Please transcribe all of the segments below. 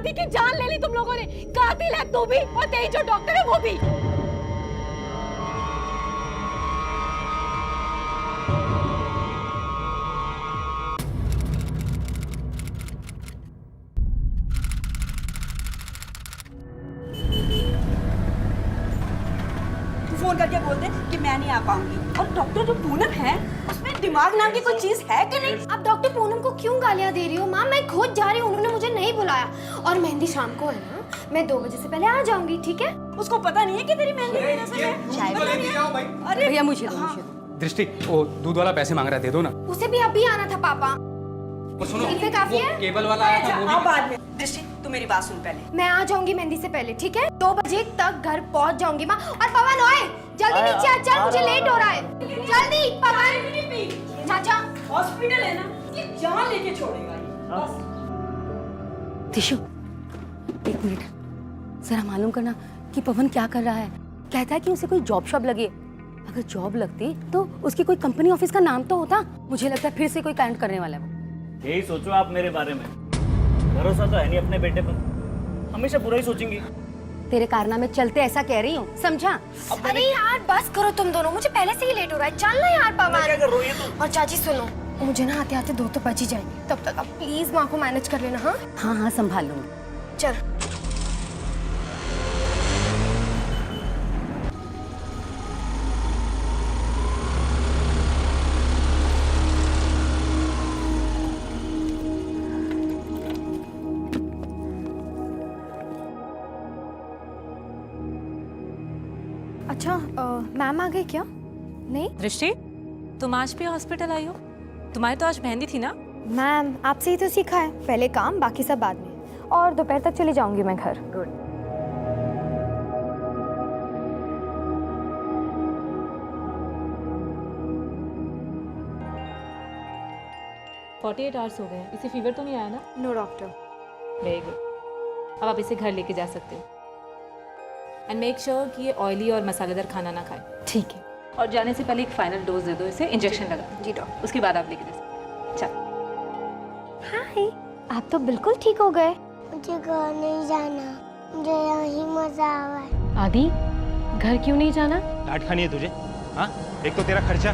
आदि की जान ले ली तुम लोगों ने। कातिल है तू भी और तेरी जो डॉक्टर है वो भी। फोन करके बोल दे कि मैं नहीं आ पाऊंगी। और डॉक्टर जो पूनम है उसमें दिमाग नाम की कोई चीज है कि नहीं? आप डॉक्टर पूनम को क्यों गालियां दे रही हो माँ? मैं खुद जा रही हूँ, उन्होंने मुझे नहीं बुलाया। और मेहंदी शाम को है ना, मैं 2 बजे से पहले आ जाऊंगी, ठीक है? उसको पता नहीं है कि तेरी मेहंदी की रस्म है? चाय अरे भैया मुझे दो, मुझे दो। दृष्टि, वो दूध वाला पैसे मांग रहा है, दे दो ना। उसे भी अभी आना था पापा। और सुनो, इनसे काफी है? केबल वाला आया था वो भी। बाद में। दृष्टि तू मेरी बात सुन पहले। मैं आ जाऊंगी मेहंदी से पहले, ठीक है? 2 बजे तक घर पहुंच जाऊंगी माँ। और पवन ओए, जल्दी नीचे आ, चल मुझे लेट हो रहा है। जल्दी पवन। चाचा हॉस्पिटल है ना, ये जान लेके छोड़ेगा ये। बस। दिशु, 1 मिनट जरा मालूम करना कि पवन क्या कर रहा है। कहता है कि उसे कोई जॉब शॉप लगे। अगर जॉब लगती तो उसकी कोई कंपनी ऑफिस का नाम तो होता। मुझे लगता है फिर से कोई कांड करने वाला है वो। यही सोचो आप मेरे बारे में। भरोसा तो है नहीं अपने बेटे पर, हमेशा बुरा ही सोचेंगी। तेरे कारनामे चलते ऐसा कह रही हूँ, समझा? अरे यार बस करो तुम दोनों, मुझे पहले से ही लेट हो रहा है। चल ना यार पवन। क्या कर रही है तू? और चाची सुनो, मुझे ना आते आते 2 तो बज ही जाएंगे। तब तक आप प्लीज माँ को मैनेज कर लेना। हाँ हाँ हाँ संभाल लूंगी। चल। अच्छा मैम आ गई क्या? नहीं दृष्टि, तुम आज भी हॉस्पिटल आई हो? तुम्हारी तो आज मेहंदी थी ना? मैम आपसे ही तो सीखा है, पहले काम बाकी सब बाद में। और दोपहर तक चली जाऊंगी मैं घर। गुड। $48 आवर्स हो गए, इसे फीवर तो नहीं आया ना? No doctor. Very good. अब आप इसे घर लेके जा सकते हो। एंड मेक श्योर कि ये ऑयली और मसालेदार खाना ना खाए। ठीक है। और जाने से पहले एक फाइनल डोज दे दो इसे, इंजेक्शन लगा। जी डॉक्टर। उसके बाद आप लेके जा सकते हो। चल। हाय, आप तो बिल्कुल ठीक हो गए। मुझे घर नहीं जाना, मुझे यहाँ मजा आ रहा है। आदि, घर क्यों नहीं जाना? डांट खानी है तुझे? हाँ, एक तो तेरा खर्चा।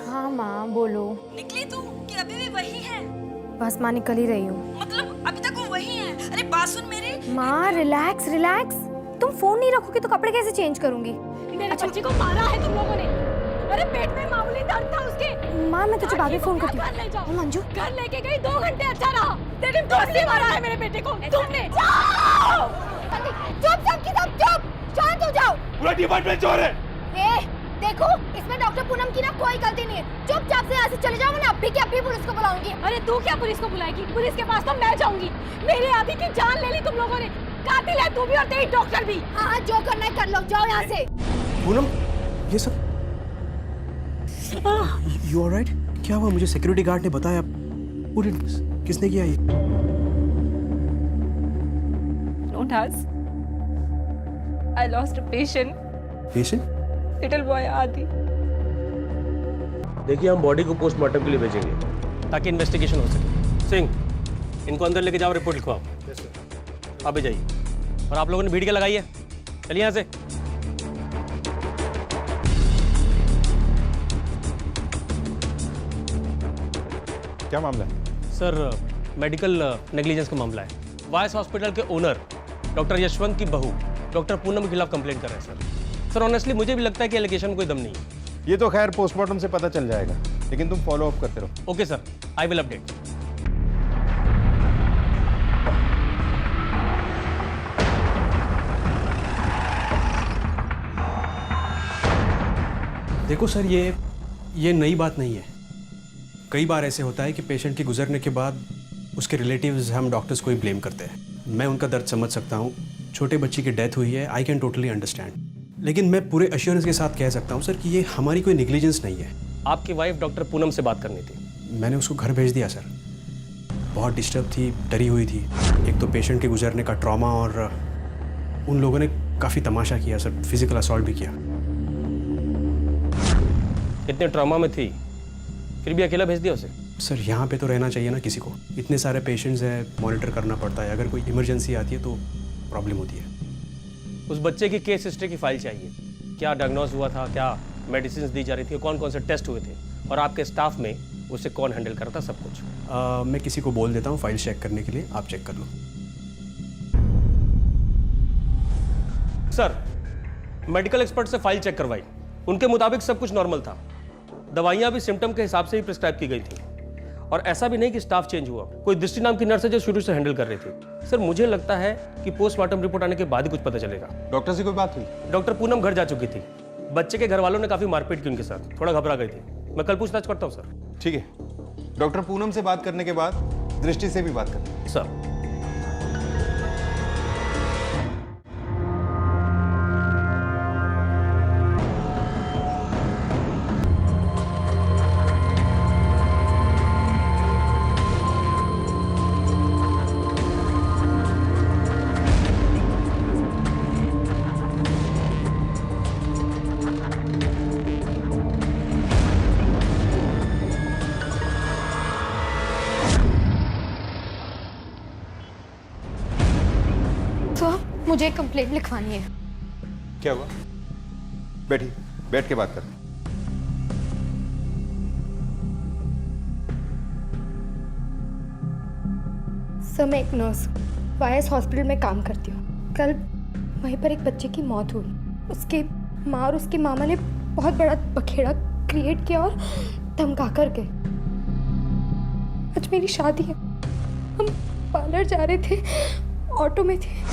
हाँ माँ बोलो। निकली तू कि अभी भी वही है? बस माँ निकल ही रही हूँ। मतलब अभी तक वो वही है? अरे बात सुन मेरी। माँ रिलैक्स रिलैक्स। तुम फोन नहीं रखोगे तो कपड़े कैसे चेंज करूंगी? मेरे बच्चे को मारा है तुम लोगों ने। अरे पेट में मामूली दर्द था उसके। माँ मैं तुझे बाद में फोन करती घर ले जाओ। हूँ। मंजू घर लेके गई, 2 घंटे अच्छा रहा। तेरे दोस्त ने मारा है मेरे बेटे को। तुमने जाओ। चुप सबकी सब चुप, शांत हो जाओ। पूरा डिपार्टमेंट चोर है। ए देखो, इसमें डॉक्टर पूनम की ना कोई गलती नहीं है। चुपचाप से यहाँ से चले जाओ, मैं अभी की अभी पुलिस को बुलाऊंगी। अरे तू क्या पुलिस को बुलाएगी? पुलिस के पास तो मैं जाऊंगी। मेरे आदि की जान ले ली तुम लोगों ने। कातिल है तू भी और तेरी डॉक्टर भी। हाँ जो करना है कर लो, जाओ यहाँ से। पूनम, ये सब यू ऑलराइट? क्या हुआ? मुझे सिक्योरिटी गार्ड ने बताया। पूरी किसने किया ये? Don't ask. I lost a patient. Patient? Little boy आदि। देखिए हम बॉडी को पोस्टमार्टम के लिए भेजेंगे ताकि इन्वेस्टिगेशन हो सके। सिंह, इनको अंदर लेके जाओ, रिपोर्ट लिखवाओ। आप भी जाइए। और आप लोगों ने भीड़ क्या लगाई है? चलिए यहाँ से। क्या मामला है? सर, मेडिकल नेग्लिजेंस का मामला है। वाइस हॉस्पिटल के ओनर डॉक्टर यशवंत की बहू डॉक्टर पूनम के खिलाफ कंप्लेंट कर रहे हैं सर। सर ऑनेस्टली मुझे भी लगता है कि एलिगेशन में कोई दम नहीं है। ये तो खैर पोस्टमार्टम से पता चल जाएगा, लेकिन तुम फॉलो अप करते रहो। Okay sir, I will update. देखो सर, ये नई बात नहीं है। कई बार ऐसे होता है कि पेशेंट के गुजरने के बाद उसके रिलेटिव्स हम डॉक्टर्स को ही ब्लेम करते हैं। मैं उनका दर्द समझ सकता हूँ। छोटे बच्ची की डेथ हुई है, आई कैन टोटली अंडरस्टैंड। लेकिन मैं पूरे एश्योरेंस के साथ कह सकता हूँ सर कि ये हमारी कोई नेग्लिजेंस नहीं है। आपकी वाइफ डॉक्टर पूनम से बात करनी थी। मैंने उसको घर भेज दिया सर। बहुत डिस्टर्ब थी, डरी हुई थी। एक तो पेशेंट के गुजरने का ट्रॉमा, और उन लोगों ने काफ़ी तमाशा किया सर, फिजिकल असॉल्ट भी किया। इतने ट्रॉमा में थी फिर भी अकेला भेज दिया उसे। सर यहाँ पे तो रहना चाहिए ना किसी को, इतने सारे पेशेंट्स हैं, मॉनिटर करना पड़ता है, अगर कोई इमरजेंसी आती है तो प्रॉब्लम होती है। उस बच्चे की केस हिस्ट्री की फाइल चाहिए, क्या डायग्नोज हुआ था, क्या मेडिसिन दी जा रही थी, कौन कौन से टेस्ट हुए थे और आपके स्टाफ में उसे कौन हैंडल करता, सब कुछ। मैं किसी को बोल देता हूँ फाइल चेक करने के लिए, आप चेक कर लो। सर मेडिकल एक्सपर्ट से फाइल चेक करवाई, उनके मुताबिक सब कुछ नॉर्मल था, दवाइयाँ भी सिम्टम के हिसाब से ही प्रिस्क्राइब की गई थी और ऐसा भी नहीं कि स्टाफ चेंज हुआ। कोई दृष्टि नाम की नर्स है जो शुरू से हैंडल कर रही थी। सर मुझे लगता है कि पोस्टमार्टम रिपोर्ट आने के बाद ही कुछ पता चलेगा। डॉक्टर से कोई बात हुई? डॉक्टर पूनम घर जा चुकी थी, बच्चे के घर वालों ने काफी मारपीट की उनके साथ, थोड़ा घबरा गई थी। मैं कल पूछताछ करता हूँ सर। ठीक है, डॉक्टर पूनम से बात करने के बाद दृष्टि से भी बात करना। सर मुझे कंप्लेंट लिखवानी है। क्या हुआ? बैठी, बैठ के बात कर। सर मैं एक नर्स वायस हॉस्पिटल में काम करती हूँ। कल वहीं पर एक बच्चे की मौत हुई। उसके माँ और उसके मामा ने बहुत बड़ा बखेड़ा क्रिएट किया और धमका कर गए। आज मेरी शादी है, हम पार्लर जा रहे थे, ऑटो में थे।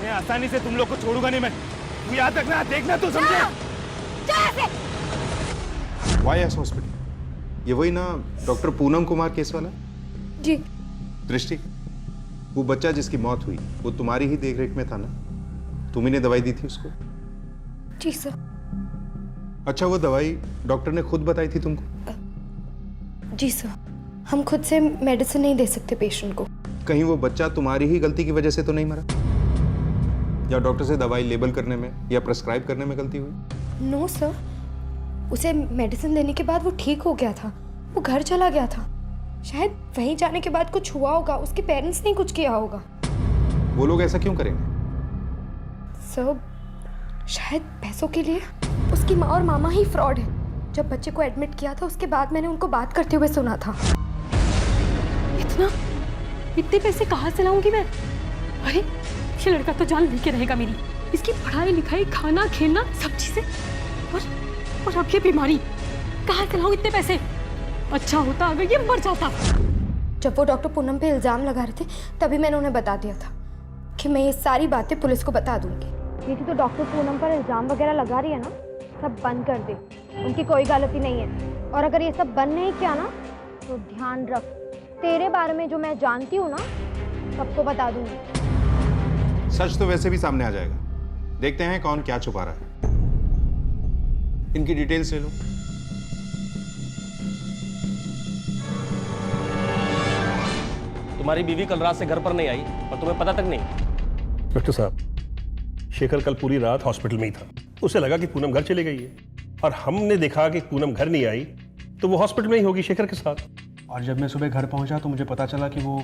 मैं आसानी से तुम लोग को छोड़ूंगा नहीं। मैं तू याद रखना, देखना तू समझे। वायस हॉस्पिटल, ये वही ना डॉक्टर पूनम कुमार केस वाला? जी। दृष्टि, वो बच्चा जिसकी मौत हुई वो तुम्हारी ही देखरेख में था ना? तुम ही ने दवाई दी थी उसको? जी सर। अच्छा, वो दवाई डॉक्टर ने खुद बताई थी तुमको? जी सर, हम खुद से मेडिसिन नहीं दे सकते पेशेंट को। कहीं वो बच्चा तुम्हारी ही गलती की वजह से तो नहीं मरा, या डॉक्टर से दवाई लेबल करने में या प्रेस्क्राइब करने में गलती हुई? नो सर, उसे मेडिसिन देने के बाद वो ठीक हो गया था, वो घर चला गया था। शायद वहीं जाने के बाद कुछ हुआ होगा, उसके पेरेंट्स ने कुछ किया होगा। वो लोग ऐसा क्यों करेंगे? सर शायद पैसों के लिए। उसकी माँ और मामा ही फ्रॉड है। जब बच्चे को एडमिट किया था उसके बाद मैंने उनको बात करते हुए सुना था। इतने पैसे कहाँ से लाऊंगी मैं? अरे ये लड़का तो जान लेके रहेगा मेरी, इसकी पढ़ाई लिखाई खाना खेलना सब चीजें, और अब ये बीमारी, कहाँ से लाऊं इतने पैसे? अच्छा होता अगर ये मर जाता। जब वो डॉक्टर पूनम पे इल्जाम लगा रहे थे तभी मैंने उन्हें बता दिया था कि मैं ये सारी बातें पुलिस को बता दूंगी। दीदी तो डॉक्टर पूनम पर इल्जाम वगैरह लगा रही है ना, सब बंद कर दे, उनकी कोई गलती नहीं है। और अगर ये सब बंद नहीं किया ना तो ध्यान रख, तेरे बारे में जो मैं जानती हूँ ना सबको बता दूंगी। सच तो वैसे भी सामने आ जाएगा, देखते हैं कौन क्या छुपा रहा है। इनकी डिटेल्स ले लो। तुम्हारी बीवी कल रात से घर पर नहीं आई और तुम्हें पता तक नहीं? डॉक्टर साहब, शेखर कल पूरी रात हॉस्पिटल में ही था। उसे लगा कि पूनम घर चली गई है और हमने देखा कि पूनम घर नहीं आई तो वो हॉस्पिटल में ही होगी शेखर के साथ। और जब मैं सुबह घर पहुंचा तो मुझे पता चला कि वो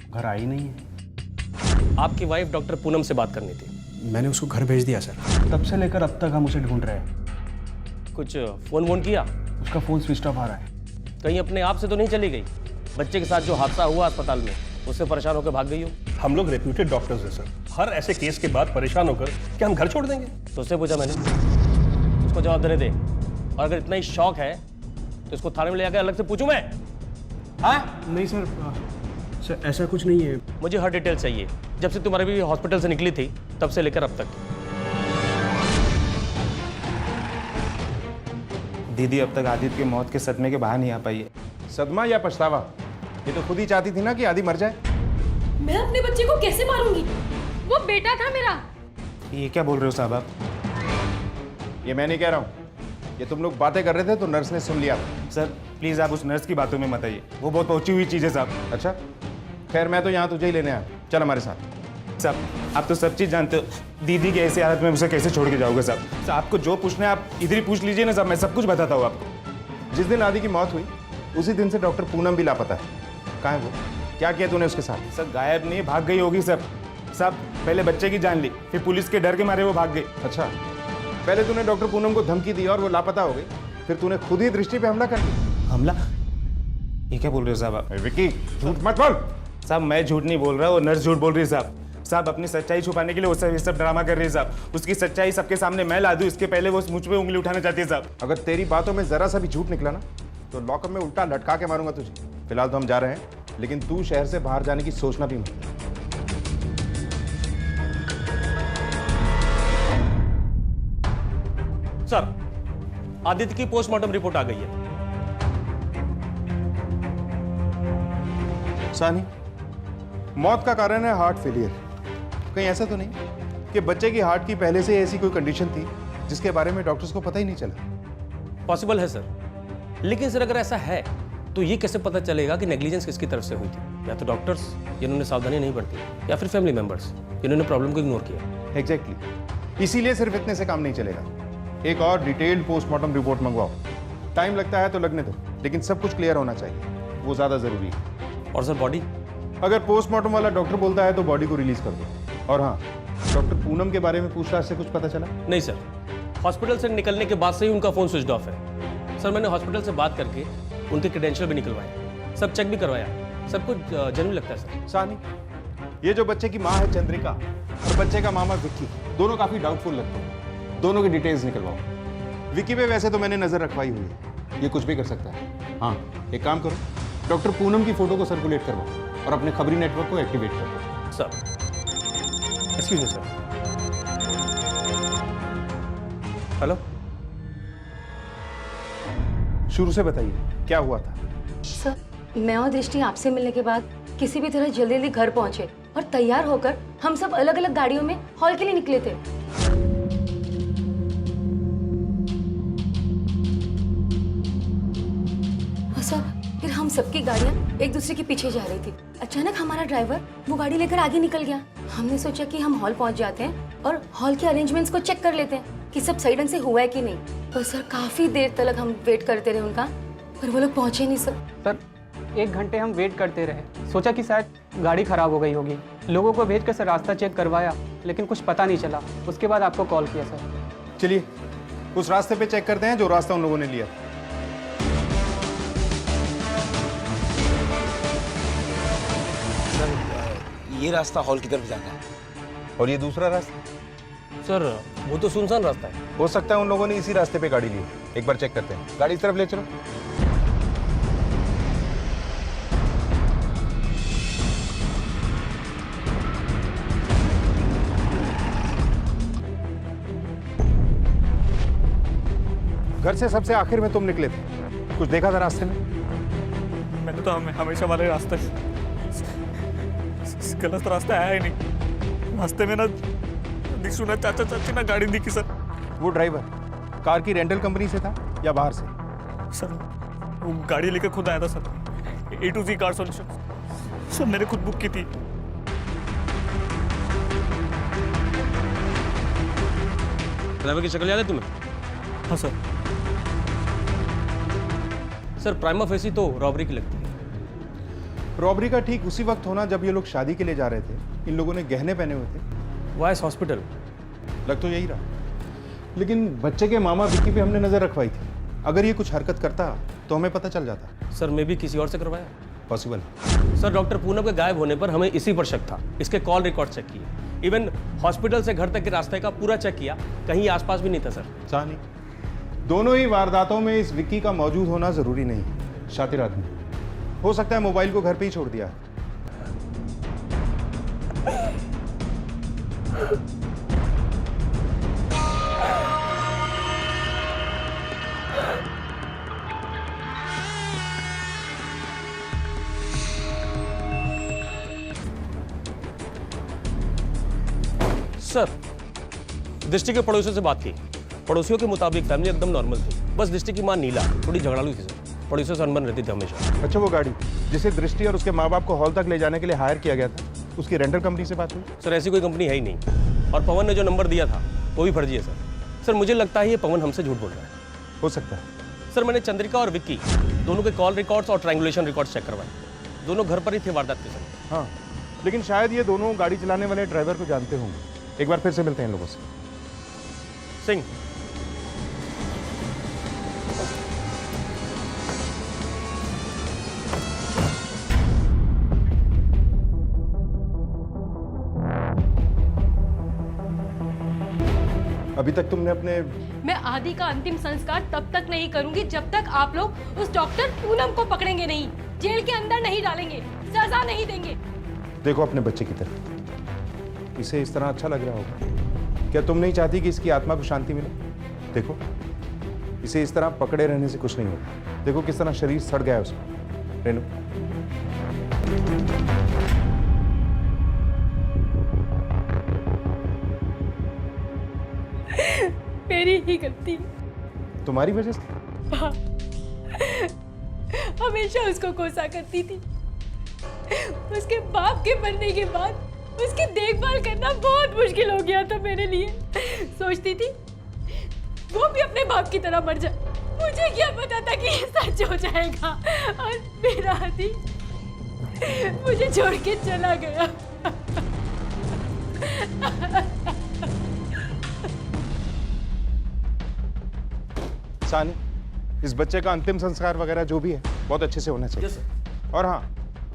घर आई नहीं है। आपकी वाइफ डॉक्टर पूनम से बात करनी थी। मैंने उसको घर भेज दिया सर। तब से लेकर अब तक हम उसे ढूंढ रहे हैं। कुछ फोन वोन किया? उसका फोन स्विच ऑफ आ रहा है। कहीं अपने आप से तो नहीं चली गई? बच्चे के साथ जो हादसा हुआ अस्पताल में, उससे परेशान होकर भाग गई हो? हम लोग रेप्यूटेड डॉक्टर्स हैं सर, हर ऐसे केस के बाद परेशान होकर क्या हम घर छोड़ देंगे? तो उससे पूछा मैंने, उसको जवाब देने दे। और अगर इतना ही शौक है तो इसको थाने में ले जाकर अलग से पूछूं मैं? हाँ? नहीं सर, सर ऐसा कुछ नहीं है। मुझे हर डिटेल चाहिए, जब से तुम्हारी भी हॉस्पिटल से निकली थी तब से लेकर अब तक। दीदी अब तक आदित्य की मौत के सदमे के बाहर नहीं आ पाई है। सदमा या पछतावा? ये तो खुद ही चाहती थी ना कि आदि मर जाए। मैं अपने बच्चे को कैसे मारूंगी? वो बेटा था मेरा। ये क्या बोल रहे हो साहब आप? ये मैं नहीं कह रहा हूँ, ये तुम लोग बातें कर रहे थे तो नर्स ने सुन लिया। सर प्लीज़ आप उस नर्स की बातों में मत आइए, वो बहुत पहुंची हुई चीज़ है साहब। अच्छा खैर, मैं तो यहाँ तुझे ही लेने आया, चल हमारे साथ। साहब आप तो सब चीज़ जानते हो। दीदी की ऐसी हालत में उसे कैसे छोड़ के जाओगे साहब? आपको जो पूछना है आप इधर ही पूछ लीजिए ना साहब, मैं सब कुछ बताता हूँ आपको। जिस दिन आदि की मौत हुई उसी दिन से डॉक्टर पूनम भी लापता है। कहाँ है वो? क्या किया तूने उसके साथ? सर गायब नहीं, भाग गई होगी सब। साहब पहले बच्चे की जान ली, फिर पुलिस के डर के मारे वो भाग गई। अच्छा, पहले तूने डॉक्टर पूनम को धमकी दी और वो लापता हो गई, फिर तूने खुद ही दृष्टि पे हमला कर दिया। हमला? ये क्या बोल रहे हो साहब आप? विकी झूठ मत बोल। साहब मैं झूठ नहीं बोल रहा, वो नर्स झूठ बोल रही है साहब। साहब अपनी सच्चाई छुपाने के लिए वो सब ड्रामा कर रही है साहब। उसकी सच्चाई सबके सामने मैं ला दूं, इसके पहले वो मुझ पे उंगली उठाना चाहती है साहब। अगर तेरी बातों में जरा सा भी झूठ निकला ना तो लॉकअप में उल्टा लटका के मारूंगा तुझे। फिलहाल तो हम जा रहे हैं, लेकिन तू शहर से बाहर जाने की सोचना भी मत। सर आदित्य की पोस्टमार्टम रिपोर्ट आ गई है। सानी, मौत का कारण है हार्ट फेलियर। कहीं ऐसा तो नहीं कि बच्चे की हार्ट की पहले से ऐसी कोई कंडीशन थी जिसके बारे में डॉक्टर्स को पता ही नहीं चला? पॉसिबल है सर, लेकिन सर अगर ऐसा है तो ये कैसे पता चलेगा कि नेग्लिजेंस किसकी तरफ से हुई थी? या तो डॉक्टर्स जिन्होंने सावधानी नहीं बरती, या फिर फैमिली मेंबर्स जिन्होंने प्रॉब्लम को इग्नोर किया। एग्जैक्टली, इसीलिए सिर्फ इतने से काम नहीं चलेगा। एक और डिटेल्ड पोस्टमार्टम रिपोर्ट मंगवाओ। टाइम लगता है तो लगने दो, लेकिन सब कुछ क्लियर होना चाहिए, वो ज़्यादा ज़रूरी है। और सर बॉडी? अगर पोस्टमार्टम वाला डॉक्टर बोलता है तो बॉडी को रिलीज कर दो। और हाँ, डॉक्टर पूनम के बारे में पूछताछ से कुछ पता चला? नहीं सर, हॉस्पिटल से निकलने के बाद से ही उनका फोन स्विच ऑफ है। सर मैंने हॉस्पिटल से बात करके उनके क्रेडेंशियल भी निकलवाए, सब चेक भी करवाया, सब कुछ जेन्युइन लगता है सर। सानी, ये जो बच्चे की माँ है चंद्रिका और बच्चे का मामा विक्की, दोनों काफी डाउटफुल लगते हैं। दोनों की डिटेल्स निकलवाओ। विक्की पे वैसे तो मैंने नजर रखवाई हुई है, ये कुछ भी कर सकता है। हाँ, एक काम करो, डॉक्टर पूनम की फोटो को सर्कुलेट करवाओ और अपने खबरी नेटवर्क को एक्टिवेट कर दो। Sir excuse me sir. Hello, शुरू से बताइए क्या हुआ था? सर, मैं और दृष्टि आपसे मिलने के बाद किसी भी तरह जल्दी जल्दी घर पहुंचे और तैयार होकर हम सब अलग अलग गाड़ियों में हॉल के लिए निकले थे। और सर, फिर हम सबकी गाड़ियां एक दूसरे के पीछे जा रही थी। अचानक हमारा ड्राइवर वो गाड़ी लेकर आगे निकल गया। हमने सोचा कि हम हॉल पहुंच जाते हैं और हॉल के अरेंजमेंट्स को चेक कर लेते हैं कि सब सही ढंग से हुआ है कि नहीं। पर सर काफी देर तक हम वेट करते रहे उनका, पर वो लोग पहुंचे नहीं सर। सर 1 घंटे हम वेट करते रहे, सोचा कि शायद गाड़ी खराब हो गई होगी। लोगों को भेजकर सर रास्ता चेक करवाया, लेकिन कुछ पता नहीं चला। उसके बाद आपको कॉल किया सर। चलिए उस रास्ते पे चेक करते हैं जो रास्ता उन लोगों ने लिया। ये रास्ता हॉल की तरफ जाता है। और ये दूसरा रास्ता? सर वो तो सुनसान रास्ता है। हो सकता है उन लोगों ने इसी रास्ते पे गाड़ी ली। एक बार चेक करते हैं। गाड़ी इस तरफ ले चलो। घर से सबसे आखिर में तुम निकले थे, कुछ देखा था रास्ते में? मैंने तो हमेशा वाले रास्ते, गलत रास्ता आया ही नहीं। रास्ते में ना दिशु ना चाचा चाची ना गाड़ी दिखी सर। वो ड्राइवर कार की रेंटल कंपनी से था या बाहर से? सर वो गाड़ी लेकर खुद आया था sir, A to Z car solution. Sir मैंने खुद बुक की थी। ड्राइवर की शक्ल याद है तुम्हें? हाँ सर। सर प्राइमा फेसी तो रॉबरी की लगती है। रॉबरी का ठीक उसी वक्त होना जब ये लोग शादी के लिए जा रहे थे। इन लोगों ने गहने पहने हुए थे। वाइस हॉस्पिटल लग तो यही रहा, लेकिन बच्चे के मामा विक्की पे हमने नजर रखवाई थी। अगर ये कुछ हरकत करता तो हमें पता चल जाता। सर मैं भी किसी और से करवाया। पॉसिबल। सर डॉक्टर पूनम के गायब होने पर हमें इसी पर शक था। इसके कॉल रिकॉर्ड चेक किए, इवन हॉस्पिटल से घर तक के रास्ते का पूरा चेक किया, कहीं आसपास भी नहीं था सर। सानी, दोनों ही वारदातों में इस विक्की का मौजूद होना जरूरी नहीं है। शातिर आदमी हो सकता है, मोबाइल को घर पे ही छोड़ दिया। सर दृष्टि के पड़ोसियों से बात की। पड़ोसियों के मुताबिक फैमिली एकदम नॉर्मल थी, बस दृष्टि की मां नीला थोड़ी झगड़ालू थी सर, पड़ोसियों से अनबन रहती थी हमेशा। अच्छा, वो गाड़ी जिसे दृष्टि और उसके माँ बाप को हॉल तक ले जाने के लिए हायर किया गया था, उसकी रेंटल कंपनी से बात हुई? सर ऐसी कोई कंपनी है ही नहीं, और पवन ने जो नंबर दिया था वो भी फर्जी है सर। सर मुझे लगता है ये पवन हमसे झूठ बोल रहा है। हो सकता है। सर मैंने चंद्रिका और विक्की दोनों के कॉल रिकॉर्ड्स और ट्रायंगुलेशन रिकॉर्ड्स चेक करवाए, दोनों घर पर ही थे वारदात के समय। हाँ, लेकिन शायद ये दोनों गाड़ी चलाने वाले ड्राइवर को जानते होंगे। एक बार फिर से मिलते हैं इन लोगों से। सिंह, अभी तक तुमने अपने मैं आदि का अंतिम संस्कार तब तक नहीं करूंगी जब तक आप लोग उस डॉक्टर पूनम को पकड़ेंगे नहीं, जेल के अंदर नहीं डालेंगे, सजा नहीं देंगे। देखो अपने बच्चे की तरफ, इसे इस तरह अच्छा लग रहा होगा। क्या तुम नहीं चाहती कि इसकी आत्मा को शांति मिले? देखो इसे इस तरह पकड़े रहने से कुछ नहीं होगा। देखो किस तरह शरीर सड़ गया है उसका। रेनू, मेरी ही गलती, तुम्हारी वजह से? हमेशा उसको कोसा करती थी। उसके बाप के मरने के बाद उसकी देखभाल करना बहुत मुश्किल हो गया था मेरे लिए। सोचती थी वो भी अपने बाप की तरह मर जाए। मुझे क्या पता था कि ये सच हो जाएगा, और मेरा आदि मुझे छोड़ के चला गया। सानी, इस बच्चे का अंतिम संस्कार वगैरह जो भी है बहुत अच्छे से होना चाहिए। और हाँ,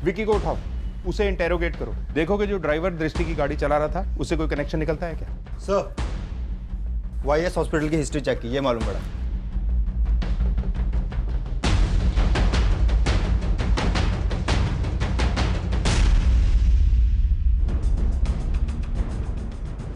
विकी को उठाओ, उसे इंटेरोगेट करो। देखो कि जो ड्राइवर दृष्टि की गाड़ी चला रहा था उससे कोई कनेक्शन निकलता है क्या? सर, वाईएस हॉस्पिटल की हिस्ट्री चेक की, ये मालूम पड़ा।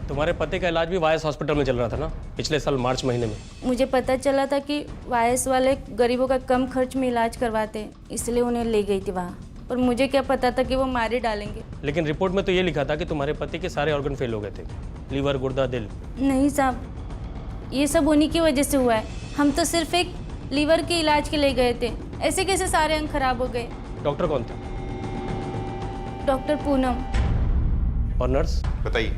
तुम्हारे पति का इलाज भी वाईएस हॉस्पिटल में चल रहा था ना, पिछले साल मार्च महीने में। मुझे पता चला था कि वाईएस वाले गरीबों का कम खर्च में इलाज करवाते हैं, इसलिए उन्हें ले गई थी वहाँ। और मुझे क्या पता था कि वो मारे डालेंगे। लेकिन रिपोर्ट में तो ये लिखा था कि तुम्हारे पति के सारे ऑर्गन फेल हो गए थे, लीवर, गुर्दा, दिल। नहीं साहब, ये सब उन्हीं की वजह से हुआ है। हम तो सिर्फ एक लीवर के इलाज के लिए गए थे, ऐसे कैसे सारे अंग खराब हो गए। डॉक्टर कौन था? डॉक्टर पूनम। और नर्स? बताइए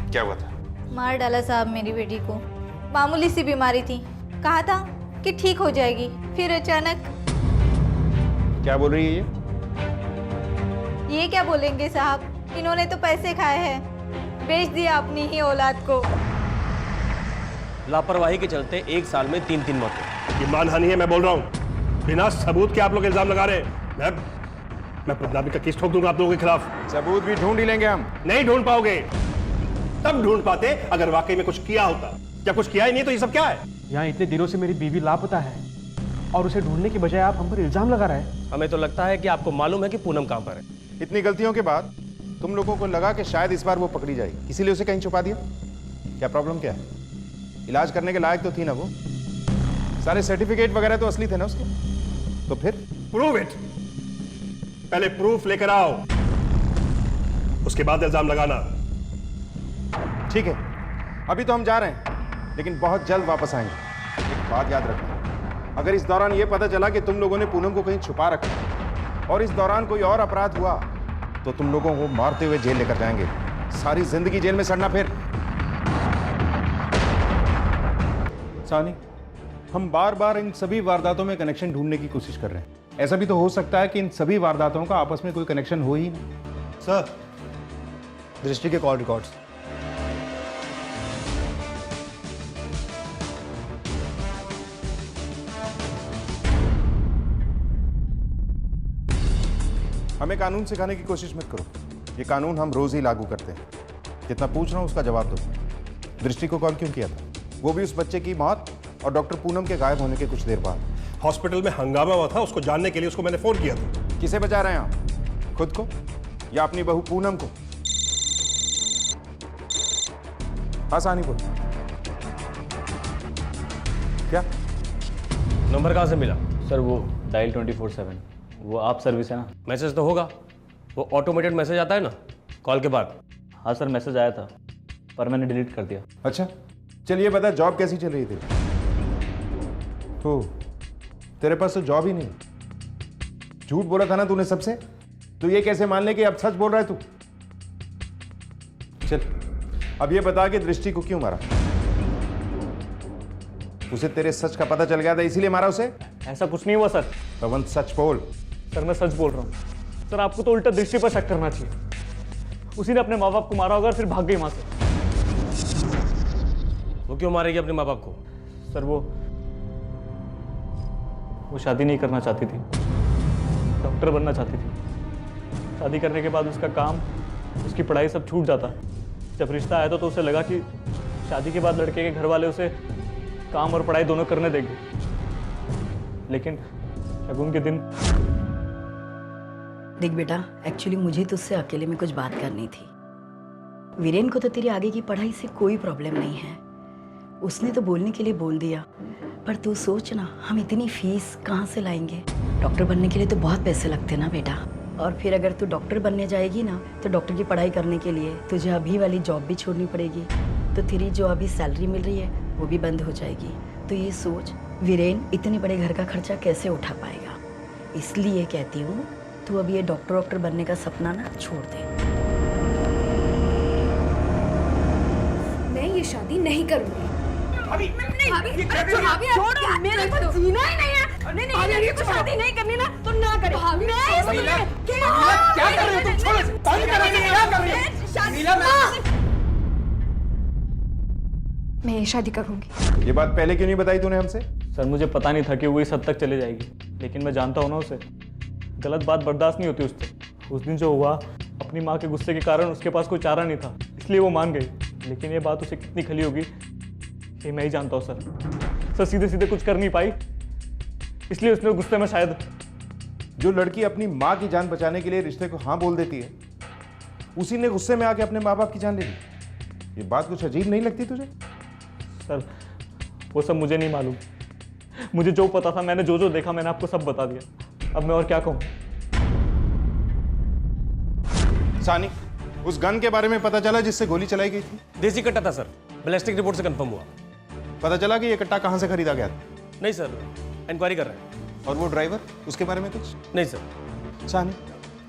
क्या हुआ था? मार डाला साहब मेरी बेटी को। मामूली सी बीमारी थी, कहा था कि ठीक हो जाएगी, फिर अचानक। क्या बोल रही है ये क्या बोलेंगे साहब, इन्होंने तो पैसे खाए हैं, बेच दिया अपनी ही औलाद को। लापरवाही के चलते एक साल में 3 मौतें। ये मानहानि है, मैं बोल रहा हूँ। बिना सबूत के आप लोग इल्जाम लगा रहे हैं। मैं बदनामी का केस ठोक दूंगा आप लोगों के खिलाफ। सबूत भी ढूंढ ही लेंगे हम। नहीं ढूंढ पाओगे। तब ढूंढ पाते अगर वाकई में कुछ किया होता। जब कुछ किया ही नहीं तो ये सब क्या है? यहाँ इतने दिनों से मेरी बीवी लापता है और उसे ढूंढने की बजाय आप हम पर इल्जाम लगा रहे हैं। हमें तो लगता है कि आपको मालूम है कि पूनम कहाँ पर है। इतनी गलतियों के बाद तुम लोगों को लगा कि शायद इस बार वो पकड़ी जाएगी, इसीलिए उसे कहीं छुपा दिया। क्या प्रॉब्लम क्या है? इलाज करने के लायक तो थी ना वो। सारे सर्टिफिकेट वगैरह तो असली थे ना उसके। तो फिर प्रूव इट। पहले प्रूफ लेकर आओ, उसके बाद इल्जाम लगाना। ठीक है, अभी तो हम जा रहे हैं, लेकिन बहुत जल्द वापस आएंगे। एक बात याद रखना, अगर इस दौरान ये पता चला कि तुम लोगों ने पूनम को कहीं छुपा रखा और इस दौरान कोई और अपराध हुआ तो तुम लोगों को मारते हुए जेल लेकर जाएंगे। सारी जिंदगी जेल में सड़ना। फिर सानी, हम बार बार इन सभी वारदातों में कनेक्शन ढूंढने की कोशिश कर रहे हैं। ऐसा भी तो हो सकता है कि इन सभी वारदातों का आपस में कोई कनेक्शन हो ही नहीं। सर, दृष्टि के कॉल रिकॉर्ड्स। हमें कानून सिखाने की कोशिश मत करो, ये कानून हम रोज ही लागू करते हैं। जितना पूछ रहा हूं उसका जवाब दो। दृष्टि को कॉल क्यों किया था? वो भी उस बच्चे की मौत और डॉक्टर पूनम के गायब होने के कुछ देर बाद। हॉस्पिटल में हंगामा हुआ था, उसको जानने के लिए उसको मैंने फोन किया था। किसे बचा रहे हैं आप, खुद को या अपनी बहू पूनम को? आसानी बोल। क्या नंबर कहाँ से मिला? सर वो डायल 24/7, वो आप सर्विस है ना। मैसेज तो होगा, वो ऑटोमेटेड मैसेज आता है ना कॉल के बाद। हाँ सर, मैसेज आया था पर मैंने डिलीट कर दिया। अच्छा, चलिए बता, जॉब कैसी चल रही थी? तो तेरे पास तो जॉब ही नहीं। झूठ बोला था ना तूने सबसे, तो ये कैसे मान ले कि अब सच बोल रहा है तू? चल, अब ये बता कि दृष्टि को क्यों मारा? उसे तेरे सच का पता चल गया था इसीलिए मारा उसे? ऐसा कुछ नहीं हुआ सर। पवन सच बोल। सर मैं सच बोल रहा हूँ। सर आपको तो उल्टा दृष्टि पर शक करना चाहिए। उसी ने अपने माँ बाप को मारा होगा और फिर भाग गई वहां से। वो क्यों मारेगी अपने माँ बाप को? सर वो शादी नहीं करना चाहती थी, डॉक्टर बनना चाहती थी। शादी करने के बाद उसका काम, उसकी पढ़ाई सब छूट जाता। जब रिश्ता आया तो उसे लगा कि शादी के बाद लड़के के घर वाले उसे काम और पढ़ाई दोनों करने देंगे, लेकिन शगुन के दिन। देख बेटा, एक्चुअली मुझे तुझसे अकेले में कुछ बात करनी थी। वीरेन को तो तेरी आगे की पढ़ाई से कोई प्रॉब्लम नहीं है, उसने तो बोलने के लिए बोल दिया, पर तू सोच ना, हम इतनी फीस कहाँ से लाएंगे? डॉक्टर बनने के लिए तो बहुत पैसे लगते हैं ना बेटा। और फिर अगर तू डॉक्टर बनने जाएगी ना, तो डॉक्टर की पढ़ाई करने के लिए तुझे अभी वाली जॉब भी छोड़नी पड़ेगी, तो तेरी जो अभी सैलरी मिल रही है वो भी बंद हो जाएगी। तो ये सोच, वीरेन इतने बड़े घर का खर्चा कैसे उठा पाएगा? इसलिए कहती हूँ तू अभी ये डॉक्टर बनने का सपना ना छोड़ दे। मैं ये शादी नहीं करूंगी। भाभी, छोड़ो, मेरे को जीना ही नहीं है। नहीं, मेरे को शादी नहीं करनी ना, तो ना करे। क्या कर रही हो तुम? छोड़ो, क्या कर रही हो? मैं ये शादी करूंगी। ये बात पहले क्यों नहीं बताई तूने हमसे? सर मुझे पता नहीं था कि वो इस हद तक चले जाएगी, लेकिन मैं जानता हूँ ना उसे, गलत बात बर्दाश्त नहीं होती उससे। उस दिन जो हुआ, अपनी माँ के गुस्से के कारण उसके पास कोई चारा नहीं था, इसलिए वो मान गई। लेकिन ये बात उसे कितनी खली होगी ये मैं ही जानता हूँ सर। सीधे सीधे कुछ कर नहीं पाई, इसलिए उसने गुस्से में शायद। जो लड़की अपनी माँ की जान बचाने के लिए रिश्ते को हाँ बोल देती है, उसी ने गुस्से में आके अपने माँ बाप की जान ले ली। ये बात कुछ अजीब नहीं लगती तुझे? सर वो सब मुझे नहीं मालूम, मुझे जो पता था, मैंने जो देखा मैंने आपको सब बता दिया। अब मैं और क्या कहूँ? सानी, उस गन के बारे में पता चला जिससे गोली चलाई गई थी? देसी कट्टा था सर, बैलिस्टिक रिपोर्ट से कंफर्म हुआ। पता चला कि ये कट्टा कहाँ से खरीदा गया था? नहीं सर, इंक्वायरी कर रहे हैं। और वो ड्राइवर, उसके बारे में कुछ? नहीं सर। सानी,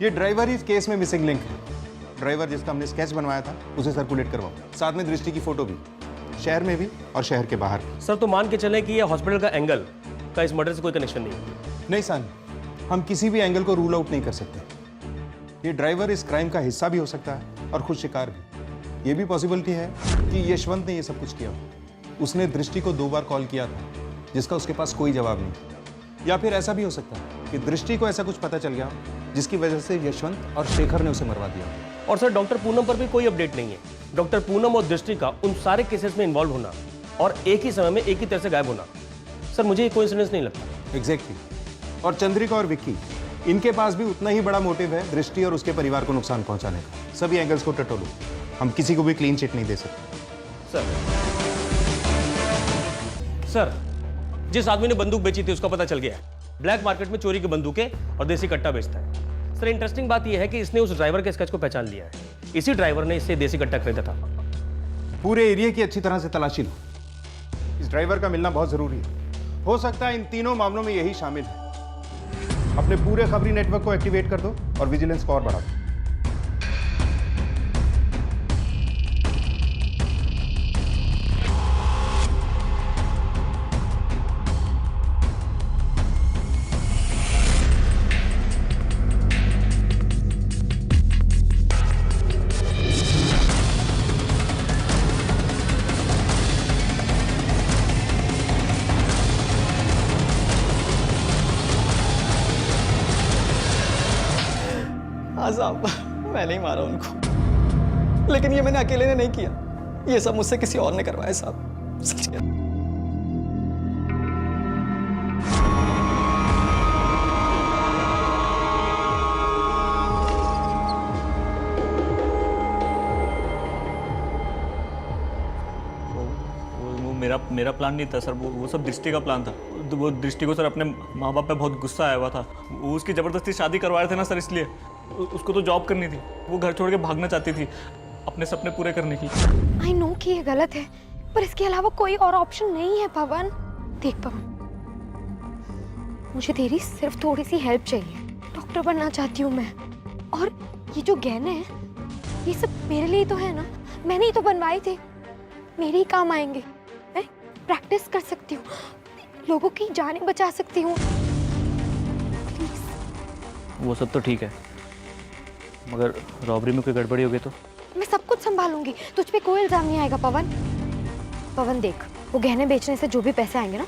ये ड्राइवर इस केस में मिसिंग लिंक है। ड्राइवर जिसका हमने स्केच बनवाया था उसे सर्कुलेट करवाओ, साथ में दृष्टि की फोटो भी, शहर में भी और शहर के बाहर भी। सर तो मान के चले कि ये हॉस्पिटल का एंगल का इस मर्डर से कोई कनेक्शन नहीं है। नहीं सानी, हम किसी भी एंगल को रूल आउट नहीं कर सकते। ये ड्राइवर इस क्राइम का हिस्सा भी हो सकता है और खुद शिकार भी। ये भी पॉसिबिलिटी है कि यशवंत ने ये सब कुछ किया। उसने दृष्टि को 2 बार कॉल किया था जिसका उसके पास कोई जवाब नहीं। या फिर ऐसा भी हो सकता है कि दृष्टि को ऐसा कुछ पता चल गया जिसकी वजह से यशवंत और शेखर ने उसे मरवा दिया। और सर डॉक्टर पूनम पर भी कोई अपडेट नहीं है। डॉक्टर पूनम और दृष्टि का उन सारे केसेस में इन्वॉल्व होना और एक ही समय में एक ही तरह से गायब होना, सर मुझे ये कोइंसिडेंस नहीं लगता। एग्जैक्टली। और चंद्रिका और विक्की, इनके पास भी उतना ही बड़ा मोटिव है दृष्टि और उसके परिवार को नुकसान पहुंचाने का। सभी एंगल्स को टटोलो, हम किसी को भी क्लीन चिट नहीं दे सकते। सर जिस आदमी ने बंदूक बेची थी उसका पता चल गया है। ब्लैक मार्केट में चोरी की बंदूकें और देसी कट्टा बेचता है। सर इंटरेस्टिंग बात यह है कि इसने उस ड्राइवर के स्केच को पहचान लिया है। इसी ड्राइवर ने इससे देसी कट्टा खरीदा था। पूरे एरिया की अच्छी तरह से तलाशी लो, इस ड्राइवर का मिलना बहुत जरूरी है। हो सकता है इन तीनों मामलों में यही शामिल है। अपने पूरे खबरी नेटवर्क को एक्टिवेट कर दो और विजिलेंस को और बढ़ा दो। साहब मैं नहीं मारा उनको, लेकिन ये मैंने अकेले ने नहीं किया, ये सब मुझसे किसी और ने करवाया साहब। सच है। मेरा प्लान नहीं था सर, वो सब दृष्टि का प्लान था। वो दृष्टि को सर अपने माँ बाप पे बहुत गुस्सा आया हुआ था, वो उसकी ज़बरदस्ती शादी करवा रहे थे ना सर, इसलिए उसको तो जॉब करनी थी, वो घर छोड़ के भागना चाहती थी अपने सपने पूरे करने की। आई नो कि ये गलत है, पर इसके अलावा कोई और ऑप्शन नहीं है पवन। देख पवन, मुझे तेरी सिर्फ थोड़ी सी हेल्प चाहिए। डॉक्टर बनना चाहती हूँ मैं, और ये जो गहने हैं ये सब मेरे लिए तो है ना, मैंने ही तो बनवाए थे, मेरे ही काम आएंगे। मैं प्रैक्टिस कर सकती हूँ, लोगों की जानें बचा सकती हूँ। वो सब तो ठीक है, मगर रॉबरी में कोई गड़बड़ी हो गई तो? मैं सब कुछ संभालूंगी, तुझ पे कोई इल्जाम नहीं आएगा पवन। पवन देख, वो गहने बेचने से जो भी पैसे आएंगे ना,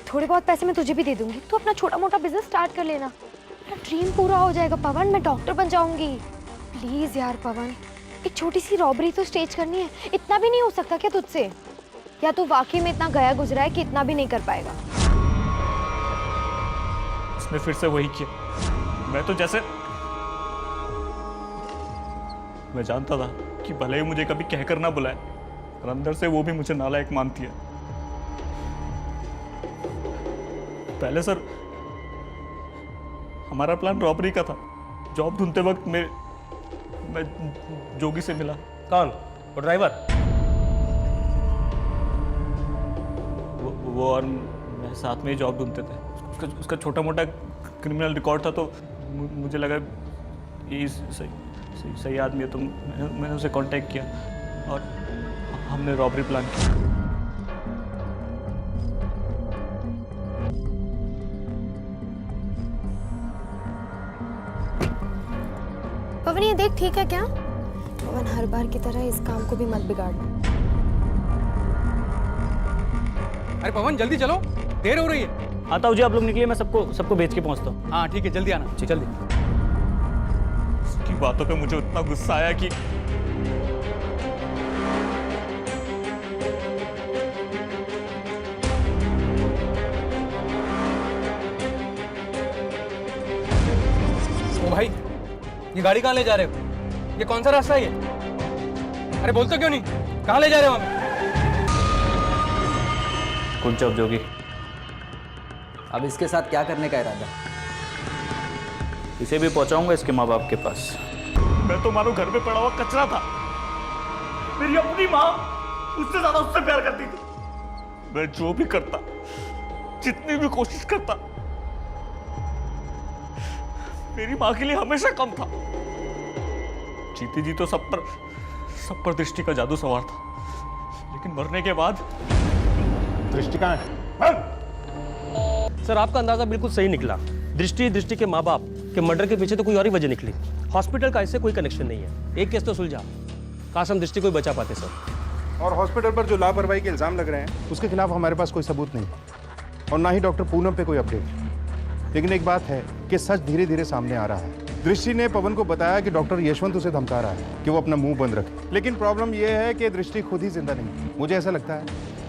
थोड़े बहुत पैसे मैं तुझे भी दे दूंगी। तू अपना छोटा मोटा बिजनेस स्टार्ट कर लेना, मेरा ड्रीम पूरा हो जाएगा पवन, मैं डॉक्टर बन जाऊंगी। प्लीज यार पवन, एक छोटी सी रॉबरी तो स्टेज करनी है, इतना भी नहीं हो सकता क्या तुझसे? या तू वाकई में इतना गया गुजरा है कि इतना भी नहीं कर पाएगा? उसने फिर से वही किया। मैं तो जैसे मैं जानता था कि भले ही मुझे कभी कहकर ना बुलाए, पर अंदर से वो भी मुझे नालायक मानती है। पहले सर हमारा प्लान रॉबरी का था। जॉब ढूंढते वक्त मैं जोगी से मिला। कौन? वो ड्राइवर? वो और मैं साथ में ही जॉब ढूंढते थे। उसका छोटा मोटा क्रिमिनल रिकॉर्ड था, तो मुझे लगा ये सही आदमी है, तो मैंने उसे कांटेक्ट किया और हमने रॉबरी प्लान किया। पवन ये देख, ठीक है क्या? पवन हर बार की तरह इस काम को भी मत बिगाड़। अरे पवन जल्दी चलो, देर हो रही है। आता हूँ जी, आप लोग निकलिए, मैं सबको बेच के पहुँचता हूँ। हाँ ठीक है, जल्दी आना। जल्दी। उसकी बातों पे मुझे उतना गुस्सा आया कि ओ भाई, ये गाड़ी कहाँ ले जा रहे हो? ये कौन सा रास्ता है ये? अरे बोलते क्यों नहीं? कहाँ ले जा रहे हो हमें? गुड जॉब जोगी। अब इसके साथ क्या करने का इरादा? इसे भी पहुंचाऊंगा इसके माँ बाप के पास। मैं तो मानो घर में पड़ा हुआ कचरा था। मेरी अपनी माँ उससे ज्यादा उससे प्यार करती थी। मैं जो भी करता, जितनी भी कोशिश करता, मेरी माँ के लिए हमेशा कम था। जीती जी तो सब पर दृष्टि का जादू सवार था, लेकिन मरने के बाद दृष्टि कहाँ है? सर आपका अंदाजा बिल्कुल सही निकला। दृष्टि के माँ बाप के मर्डर के पीछे तो कोई और ही वजह निकली। हॉस्पिटल का इससे कोई कनेक्शन नहीं है। एक केस तो सुलझा, काश हम दृष्टि को ही बचा पाते सर। और हॉस्पिटल पर जो लापरवाही के इल्जाम लग रहे हैं, उसके खिलाफ हमारे पास कोई सबूत नहीं और ना ही डॉक्टर पूनम पे कोई अपडेट। लेकिन एक बात है कि सच धीरे धीरे सामने आ रहा है। दृष्टि ने पवन को बताया कि डॉक्टर यशवंत उसे धमका रहा है कि वो अपना मुंह बंद रखे, लेकिन प्रॉब्लम यह है कि दृष्टि खुद ही जिंदा नहीं। मुझे ऐसा लगता है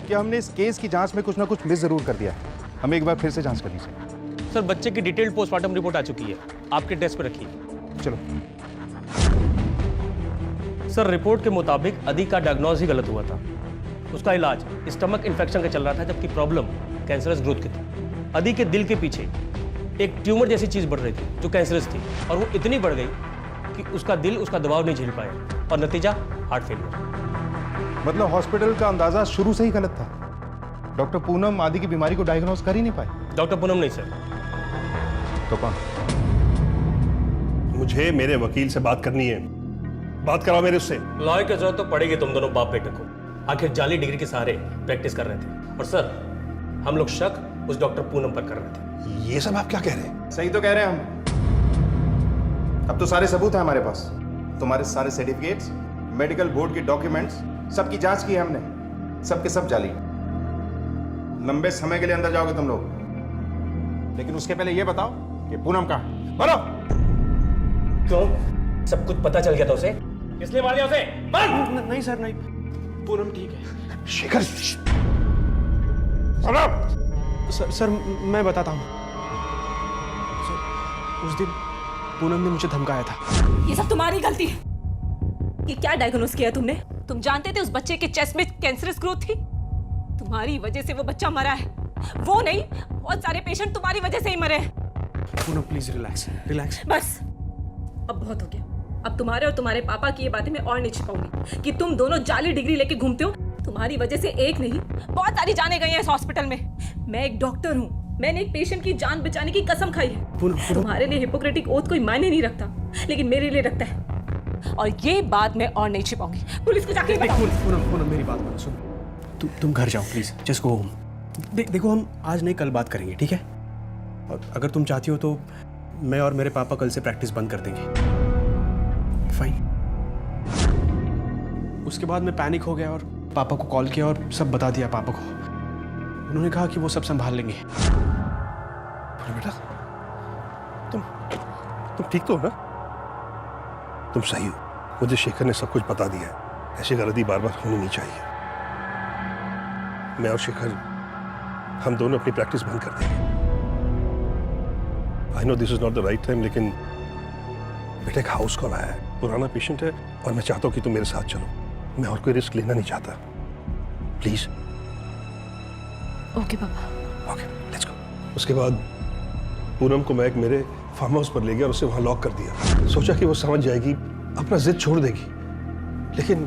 कि हमने इस केस की जांच में कुछ ना कुछ मिस जरूर कर दिया है। हमें एक बार फिर से जांच करनी चाहिए। सर बच्चे की डिटेल्ड पोस्टमार्टम रिपोर्ट आ चुकी है, आपके डेस्क पर रखिए। चलो। सर रिपोर्ट के मुताबिक अदी का डायग्नोज ही गलत हुआ था। उसका इलाज स्टमक इन्फेक्शन का चल रहा था, जबकि प्रॉब्लम कैंसरस ग्रोथ की थी। अदी के दिल के पीछे एक ट्यूमर जैसी चीज बढ़ रही थी जो कैंसरस थी, और वो इतनी बढ़ गई कि उसका दिल उसका दबाव नहीं झेल पाया और नतीजा हार्ट फेलियर। मतलब हॉस्पिटल का अंदाजा शुरू से ही गलत था। डॉक्टर पूनम आदि की बीमारी को डायग्नोज कर ही नहीं पाए। डॉक्टर पूनम नहीं सर। तो कौन? मुझे मेरे वकील से बात करनी है। बात कराओ मेरे उससे। लॉयर की जरूरत तो पड़ेगी तुम दोनों बाप बेटे को। आखिर जाली डिग्री के सहारे प्रैक्टिस कर रहे थे, और सर हम लोग शक उस डॉक्टर पूनम पर कर रहे थे। ये सब आप क्या कह रहे हैं? सही तो कह रहे हैं हम। अब तो सारे सबूत हैं हमारे पास। तुम्हारे सारे सर्टिफिकेट्स, मेडिकल बोर्ड के डॉक्यूमेंट्स, सबकी जांच की है हमने। सबके सब जाली। लंबे समय के लिए अंदर जाओगे तुम लोग, लेकिन उसके पहले ये बताओ कि पूनम कहाँ? बोलो। क्यों? सब कुछ पता चल गया था उसे, इसलिए मार दिया उसे? नहीं सर नहीं, पूनम ठीक है। शेखर सर मैं बताता हूँ। उस दिन पूनम ने मुझे धमकाया था। ये सब तुम्हारी गलती है। ये क्या डायग्नोस किया तुमने? तुम जानते थे उस बच्चे के चेस्ट में कैंसरस ग्रोथ थी। तुम्हारी वजह से वो बच्चा मरा है। वो नहीं, बहुत सारे पेशेंट तुम्हारी वजह से ही मरे हैं। Poonam please relax. बस अब बहुत हो गया। अब तुम्हारे और तुम्हारे पापा की ये बातें मैं और नहीं छिपाऊंगी कि तुम दोनों जाली डिग्री लेके घूमते हो। तुम्हारी वजह से एक नहीं, बहुत सारी जाने गई हैं इस हॉस्पिटल में। मैं एक डॉक्टर हूँ, मैंने एक पेशेंट की जान बचाने की कसम खाई है। तुम्हारे लिए हिपोक्रेटिक ओथ कोई मायने नहीं रखता, लेकिन मेरे लिए रखता है। और ये बात मैं और नहीं छिपाऊंगी। पुलिस को जाके पूनम मेरी बात मानो, सुन। तुम घर जाओ प्लीज, जस्ट गो होम। देखो हम आज नहीं कल बात करेंगे, ठीक है? और अगर तुम चाहती हो तो मैं और मेरे पापा कल से प्रैक्टिस बंद कर देंगे। फाइन। उसके बाद मैं पैनिक हो गया और पापा को कॉल किया और सब बता दिया पापा को। उन्होंने कहा कि वो सब संभाल लेंगे। बेटा तुम ठीक तो हो ना? तुम सही हो। मुझे शेखर ने सब कुछ बता दिया है। ऐसी गलती बार बार होनी नहीं चाहिए। मैं और शेखर हम दोनों अपनी प्रैक्टिस बंद कर देंगे। I know this is not the right time, लेकिन बेटा एक हाउस कॉल आया है, पुराना पेशेंट है और मैं चाहता हूं कि तुम मेरे साथ चलो। मैं और कोई रिस्क लेना नहीं चाहता। प्लीज। ओके पापा। Okay let's go. उसके बाद पूनम को मैं एक मेरे फार्म हाउस पर ले गया और उसे वहां लॉक कर दिया। सोचा कि वो समझ जाएगी, अपना जिद छोड़ देगी, लेकिन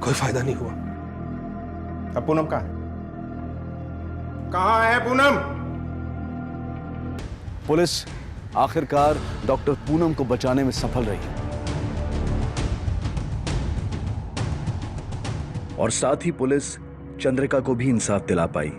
कोई फायदा नहीं हुआ। अब पूनम कहाँ है? कहाँ है पूनम? पुलिस आखिरकार डॉक्टर पूनम को बचाने में सफल रही और साथ ही पुलिस चंद्रिका को भी इंसाफ दिला पाई।